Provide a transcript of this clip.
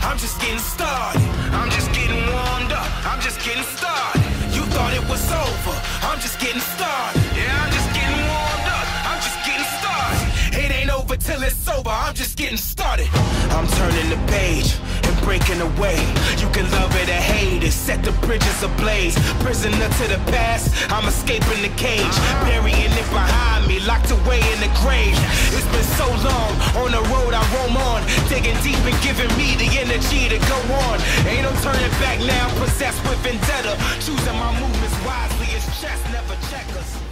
I'm just getting started. I'm just getting warmed up. I'm just getting started. You thought it was over. I'm just getting started. Yeah, I'm just getting warmed up. I'm just getting started. It ain't over till it's over. I'm just getting started. I'm turning the page and breaking away. You can love it or hate it. Set the bridges ablaze. Prisoner to the past. I'm escaping the cage. Burying it behind me. Locked away in the grave. It's been so long. On the road I roam on. Digging deep and giving me the energy to go on. Ain't no turning back now. Possessed with vendetta. Choosing my movements wisely. It's chess, never checkers.